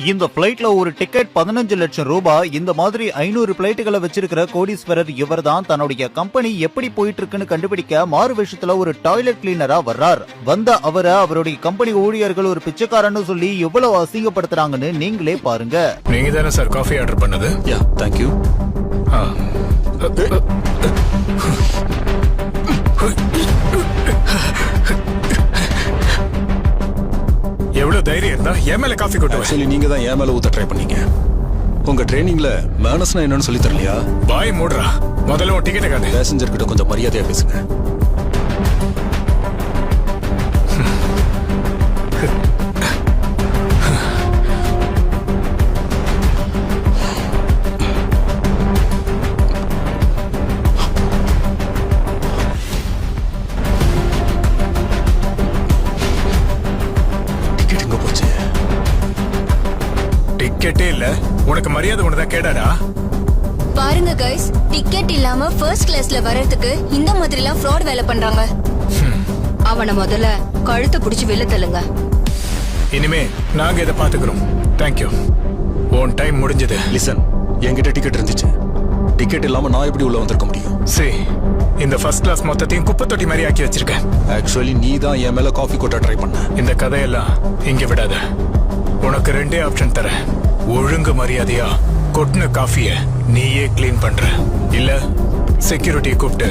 இந்த பிளைட்ல ஒரு டிக்கெட் 15 லட்சம் ரூபாய். இந்த மாதிரி 500 பிளைட்டுகளை வச்சிருக்கிற கோடீஸ்வரர் இவர் தான் தன்னுடைய கம்பெனி எப்படி போயிட்டு இருக்குன்னு கண்டுபிடிக்க மாறு விஷயத்துல ஒரு டாய்லெட் கிளீனரா வர்றார். வந்த அவரை அவருடைய கம்பெனி ஊழியர்கள் ஒரு பிச்சைக்காரன்னு சொல்லி எவ்வளவு அசிங்கப்படுத்துறாங்கன்னு நீங்களே பாருங்க. நீங்க தானே சார் காஃபி ஆர்டர் பண்ணது? யா, தேங்க்யூ. எவ்வளவு தைரியம் இருந்தா என் மேல காஃபி கொட்டு? ஆக்சுவலி நீங்க தான் என் மேல ஊத்த ட்ரை பண்ணீங்க. உங்க ட்ரைனிங்ல மேனஸ்னா என்னன்னு சொல்லி தரலையா? பாய் மூடுறா. முதல்ல உன் டிக்கெட் காட்டு. பேசஞ்சர் கிட்ட கொஞ்சம் மரியாதையா பேசுங்க. டிக்கெட்டே இல்ல, உனக்கு மரியாதை ஒண்ணுதான் கேடாடா. பாருங்க கைஸ், டிக்கெட் இல்லாம ஃபர்ஸ்ட் கிளாஸ்ல வரதுக்கு இந்த மாதிரி எல்லாம் ஃப்ராட் வேலை பண்றாங்க. அவனை முதல்ல கழுத்தை பிடிச்சு வெளில தள்ளுங்க. இனிமே நாங்க இதை பாத்துக்கிறோம். தேங்க்யூ. உன் டைம் முடிஞ்சது. லிசன், என்கிட்ட டிக்கெட் இருந்துச்சு. டிக்கெட் இல்லாம நான் எப்படி உள்ள வந்திருக்க முடியும்? சரி, இந்த ஃபர்ஸ்ட் கிளாஸ் மொத்தத்தையும் குப்பை தொட்டி மாதிரி ஆக்கி வச்சிருக்கேன். ஆக்சுவலி நீ தான் என் மேல காஃபி கொட்ட ட்ரை பண்ண. இந்த கதையெல்லாம் இங்க விடாத. உனக்கு 2 ஆப்ஷன் தரேன். ஒழுங்கு மரியாதையா கொட்டின காஃபிய நீயே கிளீன் பண்ற, இல்ல செக்யூரிட்டியை கூப்பிட்டு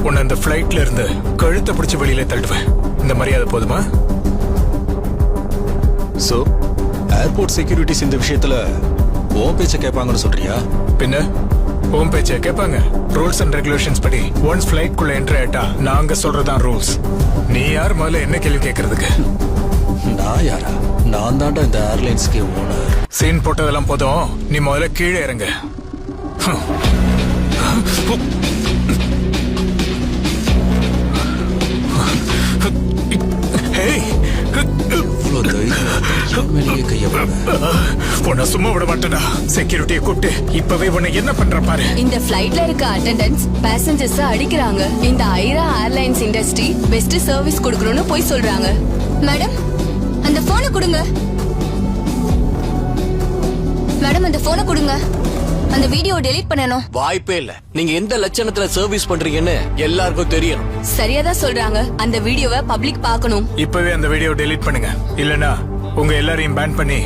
உன்னை இந்த பிளைட்ல இருந்து கழுத்தை பிடிச்சு வெளியில தள்ளுவேன். இந்த மரியாதை போதுமா? சோ ஏர்போர்ட் செக்யூரிட்டிஸ் இந்த விஷயத்துல உன் பேச்ச கேட்பாங்கன்னு சொல்றியா? பின்ன உன் பேச்ச கேட்பாங்க. ரூல்ஸ் அண்ட் ரெகுலேஷன்ஸ் படி ஒன்ஸ் பிளைட் குள்ள என்ட்ரி ஆயிட்டா நாங்க சொல்றதான் ரூல்ஸ். நீ யார் முதல்ல என்ன கேள்வி கேட்கறதுக்கு? நான் யாரா? நான் தான்டா இந்த ஏர்லைன்ஸ்க்கு ஓனர். சீன் போட்டதெல்லாம் போதும், நீ முதல்ல கீழே இறங்க. உன்னை சும்மா விட மாட்டேடா. செக்யூரிட்டியை கூப்பிட்டு இப்பவே உன்னை என்ன பண்ற பாரு. இந்த பிளைட்ல இருக்க அட்டெண்டன்ஸ் பேசஞ்சர்ஸ் அடிக்கிறாங்க. இந்த Airaa airlines industry best service கொடுக்கணும்னு போய் சொல்றாங்க. மேடம், அந்த போனை கொடுங்க. மேடம், அந்த போனை கொடுங்க. அந்த வீடியோ டெலீட் பண்ணனும். வாய்ப்பே இல்ல. நீங்க எந்த லட்சணத்துல சர்வீஸ் பண்றீங்கன்னு எல்லாருக்கும் தெரியணும். சரியாதான் சொல்றாங்க. அந்த வீடியோவை பப்ளிக் பார்க்கணும். இப்பவே அந்த வீடியோ டெலீட் பண்ணுங்க. இல்லனா உங்க எல்லாரையும் பேன் பண்ணி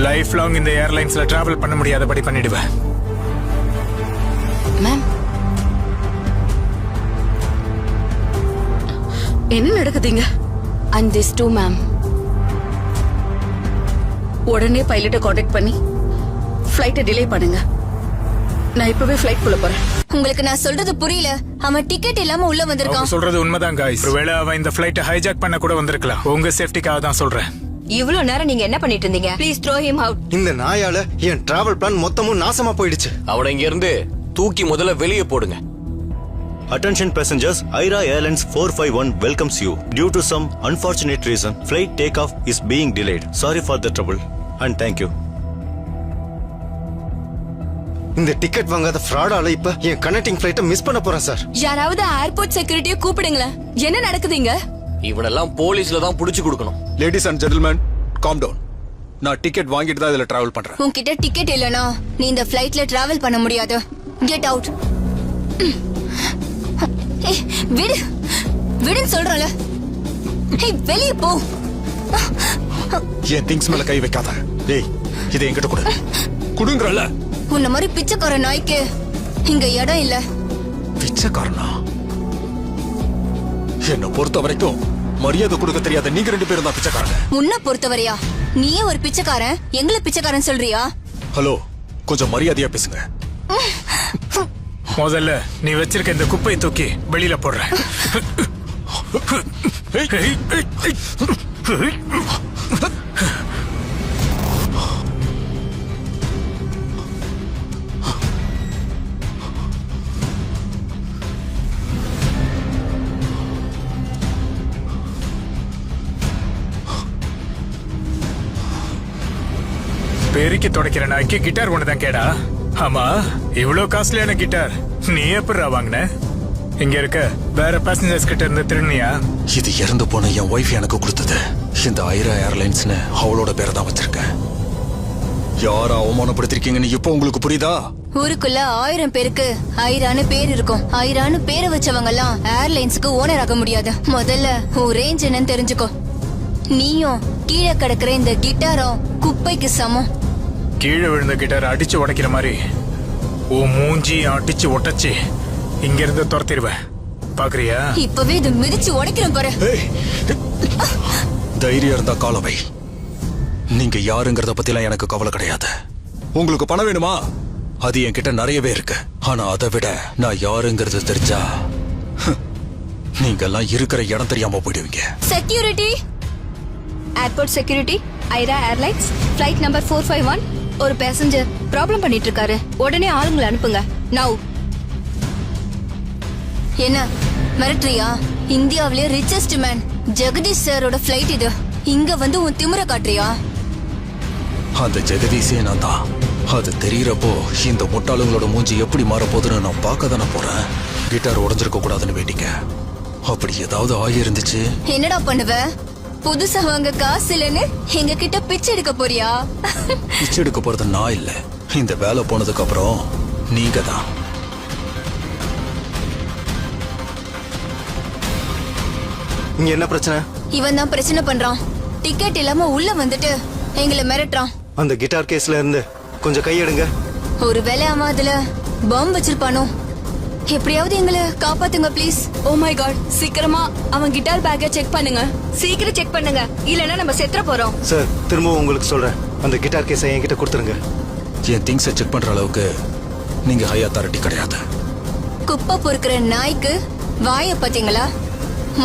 லைஃப் லாங் இந்த ஏர்லைன்ஸ்ல டிராவல் பண்ண முடியாதபடி பண்ணிடுவேன். மேம், என்ன நடக்குதுங்க? and this too ma'am. உடனே பைலட்டை கான்டாக்ட் பண்ணி ஃப்ளைட்டை டிலே பண்ணுங்க. நான் இப்பவே ஃப்ளைட் குள்ள போறேன். உங்களுக்கு நான் சொல்றது புரியல. அவன் டிக்கெட் இல்லாம உள்ள வந்திருக்கான். சொல்றது உண்மைதான் காய்ஸ். ஒருவேளை அவன் இந்த ஃப்ளைட்டை ஹைஜாக் பண்ண கூட வந்திருக்கலாம். உங்க சேஃப்டிக்காக தான் சொல்றேன். இவ்வளவு நேரம் நீங்க என்ன பண்ணிட்டு இருந்தீங்க? Please throw him out. இந்த நாயால என் டிராவல் பிளான் மொத்தமும் நாசமா போயிடுச்சு. அவனை இங்க இருந்து தூக்கி முதல்ல வெளியே போடுங்க. Attention passengers, Aira Airlines 451 welcomes you. Due to some unfortunate reason, flight takeoff is being delayed. Sorry for the trouble and thank you. இந்த டிக்கெட் வாங்காத ஃப்ராடால இப்ப என் கனெக்டிங் ஃப்ளைட்டை மிஸ் பண்ண போறேன் சார். யாராவது ஏர்போர்ட் செக்யூரிட்டியை கூப்பிடுங்களேன். என்ன நடக்குதுங்க? இவனெல்லாம் போலீஸ்ல தான் புடிச்சு கொடுக்கணும். Ladies and gentlemen, calm down. நான் டிக்கெட் வாங்கிட்டு தான் இதுல டிராவல் பண்றேன். உன்கிட்ட டிக்கெட் இல்லனா நீ இந்த ஃப்ளைட்ல டிராவல் பண்ண முடியாது. Get out. விடு விடுன்னு சொல்றல. வெளியே போ. என் திங்ஸ் மேல கை வைக்காத. டேய், இதை என்கிட்ட கொடு. குடுங்கறல. உன்ன மாதிரி பிச்சைக்கார நாய்க்கு இங்க இடம் இல்ல. பிச்சைக்காரனா? என்ன பொறுத்த வரைக்கும் மரியாதை கொடுக்க தெரியாத நீங்க 2 பேரும் தான் பிச்சைக்காரங்க. உன்னை பொறுத்தவரையா? நீயே ஒரு பிச்சைக்காரன், எங்களை பிச்சைக்காரன் சொல்றியா? ஹலோ, கொஞ்சம் மரியாதையா பேசுங்க. முதல்ல நீ வச்சிருக்க இந்த குப்பையை தூக்கி வெளியில போடுற. பெருக்கி தொடக்கிற நாய்க்கு கிட்டார் ஒண்ணுதான் கேடா. ஆமா, இவ்வளவு காஸ்ட்லியான கிட்டார் நீ எப்படிடா வாங்கின? இங்க இருக்க வேற பேசஞ்சர்ஸ் கிட்ட இருந்து திருநியா? இது இறந்து போன என் ஒய்ஃப் எனக்கு கொடுத்தது. இந்த ஐரா ஏர்லைன்ஸ்னு அவளோட பேரை தான் வச்சிருக்கேன். யார அவமானப்படுத்திருக்கீங்கன்னு இப்போ உங்களுக்கு புரியுதா? ஊருக்குள்ள 1000 பேருக்கு ஐரான்னு பேர் இருக்கும். ஐரான்னு பேரை வச்சவங்க எல்லாம் ஏர்லைன்ஸ்க்கு ஓனர் ஆக முடியாது. முதல்ல உன் ரேஞ்ச் என்னன்னு தெரிஞ்சுக்கோ. நீயும் கீழே கிடக்குற இந்த கிட்டாரும் குப்பைக்கு சமம். கீழே விழுந்த கிட்டார் அடிச்சு உடைக்கிற மாதிரி உன் மூஞ்சி அடிச்சு ஒட்டச்சு இங்க இருந்து துரத்திடுவேன். பாக்குறியா? இப்பவே இது மிதிச்சு உடைக்கிறேன் பாரு. ஏய், தைரியம் இருந்தா காலவை. நீங்க யாருங்கிறத பத்திலாம் எனக்கு கவலை கிடையாது. உங்களுக்கு பணம் வேணுமா? அது என்கிட்ட நிறையவே இருக்கு. ஆனா அதை விட நான் யாருங்கிறது தெரிஞ்சா நீங்க எல்லாம் இருக்கிற இடம் தெரியாம போயிடுவீங்க. Security, airport security, Airaa airlines flight number 451. ஒரு பேசஞ்சர் ப்ராப்ளம் பண்ணிட்டு இருக்காரு. உடனே ஆளுங்களை அனுப்புங்க. நவ். என்ன மிரட்டறியா? இந்தியாவிலே ரிச்சஸ்ட் மேன் ஜெகதீஷ் சாரோட ஃபிளைட் இது. இங்க வந்து உன் திமிர காட்டுறியா? அந்த ஜெகதீஷே நான் தான். அது தெரியறப்போ இந்த முட்டாளுங்களோட மூஞ்சி எப்படி மாறப்போகுதுன்னு நான் பார்க்க தானே போறேன். கிட்டார் உடஞ்சிருக்க கூடாதுன்னு வேண்டிக்க. அப்படி ஏதாவது ஆகியிருந்துச்சு என்னடா பண்ணுவ? புதுசா வாங்க காசு இல்லைன்னு எங்க கிட்ட பிச்சை எடுக்க போறியா? பிச்சை எடுக்க போறது நான் இல்ல. இந்த வேலை போனதுக்கு அப்புறம் நீங்க தான். இங்க என்ன பிரச்சனை? இவன் தான் பிரச்சனை பண்றான். டிக்கெட் இல்லாம உள்ள வந்துட்டு எங்களை மிரட்டுறான். அந்த கிட்டார் கேஸ்ல இருந்து கொஞ்சம் கையெடுங்க. ஒருவேளை அவன் அதுல பாம்பு வச்சிருப்பானோ? எப்படியாவது எங்களை காப்பாத்துங்க ப்ளீஸ். ஓ மை காட், சீக்கிரமா அவன் கிட்டார் பேக்கை செக் பண்ணுங்க. சீக்கிரம் செக் பண்ணுங்க, இல்லனா நம்ம செத்துற போறோம். சார், திரும்பவும் உங்களுக்கு சொல்றேன், அந்த கிட்டார் கேஸை என்கிட்ட கொடுத்துருங்க. என் திங்ஸை செக் பண்ற அளவுக்கு நீங்க ஹை அத்தாரிட்டி கிடையாது. குப்பை பொறுக்கிற நாய்க்கு வாய பாத்தீங்களா?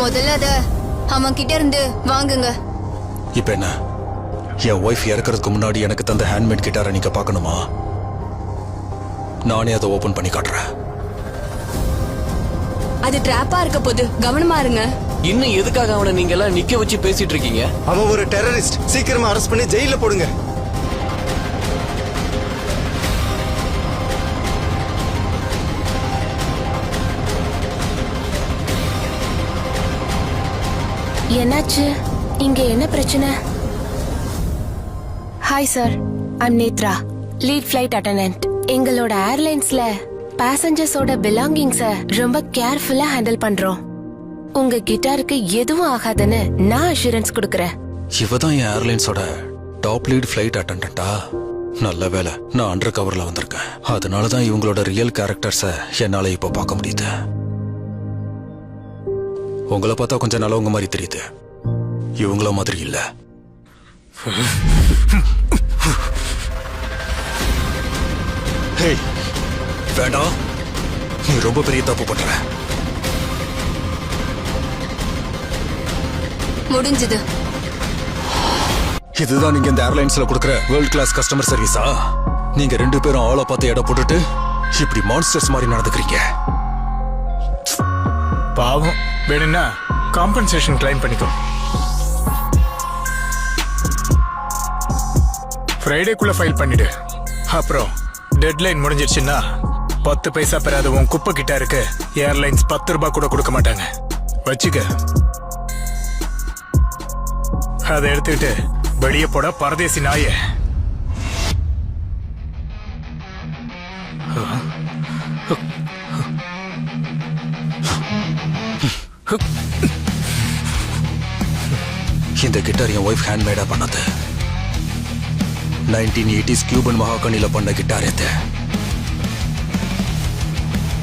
முதல்ல அத அவன் கிட்ட இருந்து வாங்குங்க. இப்ப என்ன, என் ஒய்ஃப் இறக்கிறதுக்கு முன்னாடி எனக்கு தந்த ஹேண்ட்மேட் கிட்டாரை நீங்க பார்க்கணுமா? நானே அதை ஓபன் பண்ணி காட்டுறேன். அது ட்ராப்பா இருக்க போது கவனமா இருங்க. இன்னும் எதுக்காக அவனை நீங்க எல்லாம் நிக்க வச்சு பேசிட்டு இருக்கீங்க? அவன் ஒரு டெரரிஸ்ட். சீக்கிரமா அரெஸ்ட் பண்ணி ஜெயில போடுங்க. என்னாச்சு? இங்க என்ன பிரச்சனை? Hi sir, I'm Netra, lead flight attendant. எங்களோட ஏர்லைன்ஸ்ல பேசஞ்சர்ஸோட பிலாங்கிங்ஸ ரொம்ப கேர்ஃபுல்லா ஹேண்டில் பண்றோம். உங்க கிட்டாருக்கு எதுவும் ஆகாதுன்னு நான் அஷூரன்ஸ் கொடுக்கறேன். இவதான் என் ஏர்லைன்ஸோட டாப் லீட் ஃபிளைட் அட்டெண்டன்ட்டா? நல்ல வேலை, நான் அண்டர் கவர்ல வந்திருக்கேன். அதனாலதான் இவங்களோட ரியல் கேரக்டர்ஸ என்னால இப்ப பார்க்க முடியுது. உங்களை பார்த்தா கொஞ்சம் நல்லவங்க மாதிரி தெரியுது, இவங்கள மாதிரி இல்ல. வேண்டாம், நீ ரொம்ப பெரிய தப்பு பண்ற. முடிஞ்சது. இதுதான் நீங்க இந்த ஏர்லைன்ஸ்ல கொடுக்கிற வேர்ல்ட் கிளாஸ் கஸ்டமர் சர்வீஸா? நீங்க 2 பேரும் ஆளை பார்த்து எடை போட்டுட்டு இப்படி மான்ஸ்டர்ஸ் மாதிரி நடந்துக்கிறீங்க. பாவம், வேணும்னா காம்பன்சேஷன் கிளைம் பண்ணிக்கோ. ஃப்ரைடேக்குள்ள ஃபைல் பண்ணிடு. அப்புறம் டெட்லைன் முடிஞ்சிருச்சுன்னா 10 பைசா பெறாத உன் குப்பை கிட்ட இருக்கு ஏர்லைன்ஸ் 10 ரூபாய் கூட கொடுக்க மாட்டாங்க. வச்சுக்க. அதை எடுத்துக்கிட்டு வெளியே போட பரதேசி நாயே. இந்த கிட்டார் என் ஒய்ஃப் ஹேண்ட்மேடா பண்ணது. 1980s கியூபன் மகாகனில பண்ண கிட்டார் இது.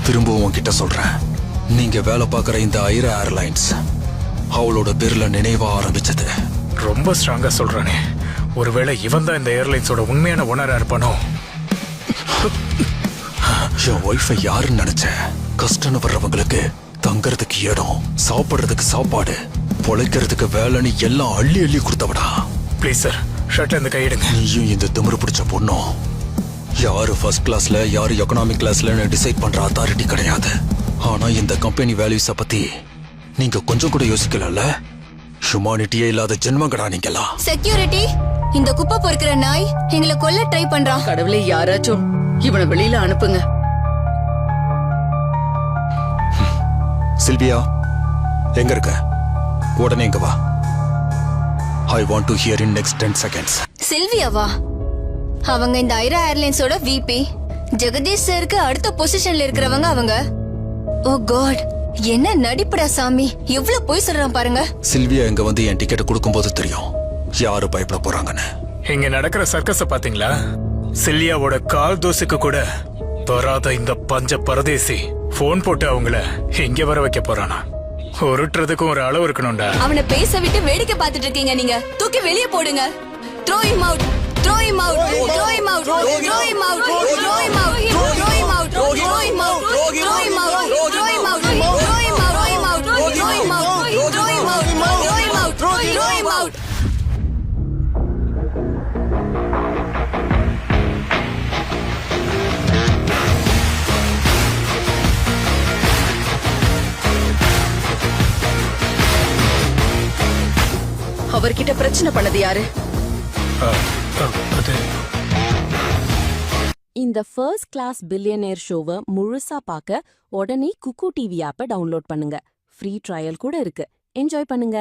திரும்பவும் உன்கிட்ட சொல்றேன், நீங்க வேலை பார்க்குற இந்த ஐரா ஏர்லைன்ஸ் அவளோட பேர்ல நினைவா ஆரம்பிச்சது. ரொம்ப ஸ்ட்ராங்கா சொல்றானே, ஒருவேளை இவன் தான் இந்த ஏர்லைன்ஸோட உண்மையான ஓனரா இருப்பானோ? என் ஒய்ஃபை யாருன்னு நினைச்சேன்? கஷ்டம்னு வர்றவங்களுக்கு தங்கறதுக்கு இடம், சாப்பிடுறதுக்கு சாப்பாடு, பொழைக்கிறதுக்கு வேலைன்னு எல்லாம் அள்ளி அள்ளி கொடுத்தவடா. ப்ளீஸ் சார், ஷர்ட்ல இருந்து கையிடுங்க. நீயும் இந்த திமிரு பிடிச்ச பொண்ணும் யாரு ஃபர்ஸ்ட் கிளாஸ்ல யாரு எக்கனாமிக் கிளாஸ்ல டிசைட் பண்ற அத்தாரிட்டி கிடையாது. ஆனா இந்த கம்பெனி வேல்யூஸ பத்தி நீங்க கொஞ்சம் கூட யோசிக்கல. ஹியூமானிட்டியே இல்லாத ஜென்மங்கடா நீங்கலாம். செக்யூரிட்டி, இந்த குப்பை பொறுக்கிற நாய் எங்களை கொல்ல ட்ரை பண்றான். கடவுளே, யாராச்சும் இவனை வெளியில அனுப்புங்க. சில்வியா, எங்க இருக்க? உடனே இங்க வா. I want to hear in next 10 seconds. செல்வியாவா? அவங்க இந்த ஐரா ஏர்லைன்ஸோட விபி. ஜெகதீஷ் சாருக்கு அடுத்த பொசிஷன்ல இருக்கிறவங்க அவங்க. ஓ காட், என்ன நடிப்புடா சாமி, எவ்வளவு போய் சொல்றான் பாருங்க. சில்வியா இங்க வந்து என் டிக்கெட் கொடுக்கும்போது தெரியும் யாரு பயப்பட போறாங்கன்னு. இங்க நடக்கிற சர்க்கஸ பாத்தீங்களா? சில்லியாவோட கால் தோசுக்கு கூட வராத இந்த பஞ்ச பரதேசி போன் போட்டு அவங்கள இங்க வர வைக்க போறானா? உருட்டுறதுக்கும் ஒரு அளவு இருக்கணும்டா. அவனை பேச விட்டு வேடிக்கை பார்த்துட்டு இருக்கீங்க நீங்க. தூக்கி வெளியே போடுங்க. Throw him out. Throw him out. Throw him out. Throw him out. Throw him out. Throw him out. Throw him out. Throw him out. Throw him out. Throw him out. Throw him out. Throw him out. Throw him out. Throw him out. Throw him out. Throw him out. அவர்கிட்ட பிரச்சனை பண்ணது யாரு? அது இந்த first class பில்லியனேர் ஷோவை முழுசா பார்க்க உடனே குக்கு டிவி ஆப்பை டவுன்லோட் பண்ணுங்க. ஃப்ரீ ட்ரையல் கூட இருக்கு. என்ஜாய் பண்ணுங்க.